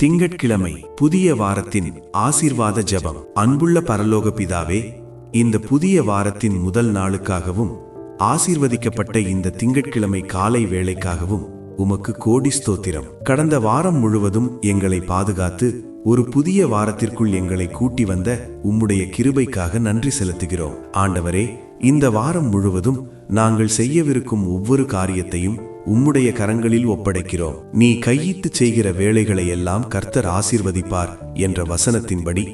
திங்கட்கிழமை புதிய வாரத்தின் ஆசீர்வாத ஜெபம். அன்புள்ள பரலோக பிதாவே, இந்த புதிய வாரத்தின் முதல் நாளுக்காகவும் ஆசீர்வதிக்கப்பட்ட இந்த திங்கட்கிழமை காலை வேளைக்காகவும் உமக்கு கோடி ஸ்தோத்திரம். கடந்த வாரம் முழுவதும் எங்களை பாதுகாத்து ஒரு புதிய வாரத்திற்குள் எங்களை கூட்டி வந்த உம்முடைய கிருபைக்காக நன்றி செலுத்துகிறோம். ஆண்டவரே, இந்த வாரம் முழுவதும் நாங்கள் செய்யவிருக்கும் ஒவ்வொரு காரியத்தையும் உம்முடைய கரங்களில் ஒப்படைக்கிறோம். நீ கையிட்டு செய்கிற வேலைகளை எல்லாம் கர்த்தர் ஆசீர்வதிப்பார் என்ற வசனத்தின்படி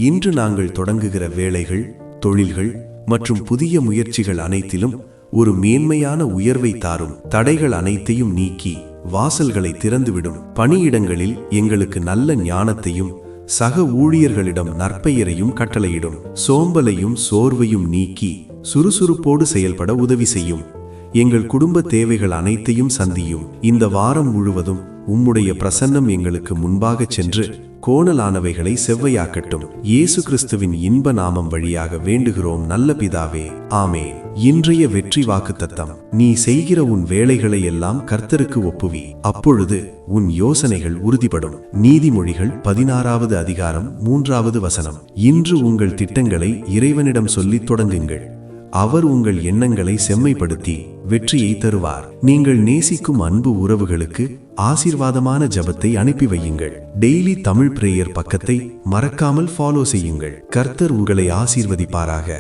இன்று நாங்கள் தொடங்குகிற வேலைகள், தொழில்கள் மற்றும் புதிய முயற்சிகள் அனைத்திலும் ஒரு மேன்மையான உயர்வை தாரும். தடைகள் அனைத்தையும் நீக்கி வாசல்களை திறந்துவிடும். பணியிடங்களில் எங்களுக்கு நல்ல ஞானத்தையும் சக ஊழியர்களிடம் நற்பெயரையும் கட்டளையிடும். சோம்பலையும் சோர்வையும் நீக்கி சுறுசுறுப்போடு செயல்பட உதவி செய்யும். எங்கள் குடும்ப தேவைகள் அனைத்தையும் சந்தியும். இந்த வாரம் முழுவதும் உம்முடைய பிரசன்னம் எங்களுக்கு முன்பாக சென்று கோணலானவைகளை செவ்வையாக்கட்டும். இயேசு கிறிஸ்துவின் இன்ப நாமம் வழியாக வேண்டுகிறோம் நல்ல பிதாவே, ஆமேன். இன்றைய வெற்றி வாக்குத்தத்தம். நீ செய்கிற உன் வேலைகளை எல்லாம் கர்த்தருக்கு ஒப்புவி, அப்பொழுது உன் யோசனைகள் உறுதிப்படும். நீதிமொழிகள் 16வது அதிகாரம் 3வது வசனம். இன்று உங்கள் திட்டங்களை இறைவனிடம் சொல்லித் தொடங்குங்கள். அவர் உங்கள் எண்ணங்களை செம்மைப்படுத்தி வெற்றியை தருவார். நீங்கள் நேசிக்கும் அன்பு உறவுகளுக்கு ஆசீர்வாதமான ஜெபத்தை அனுப்பி வையுங்கள். டெய்லி தமிழ் பிரேயர் பக்கத்தை மறக்காமல் ஃபாலோ செய்யுங்கள். கர்த்தர் உங்களை ஆசீர்வதிப்பாராக.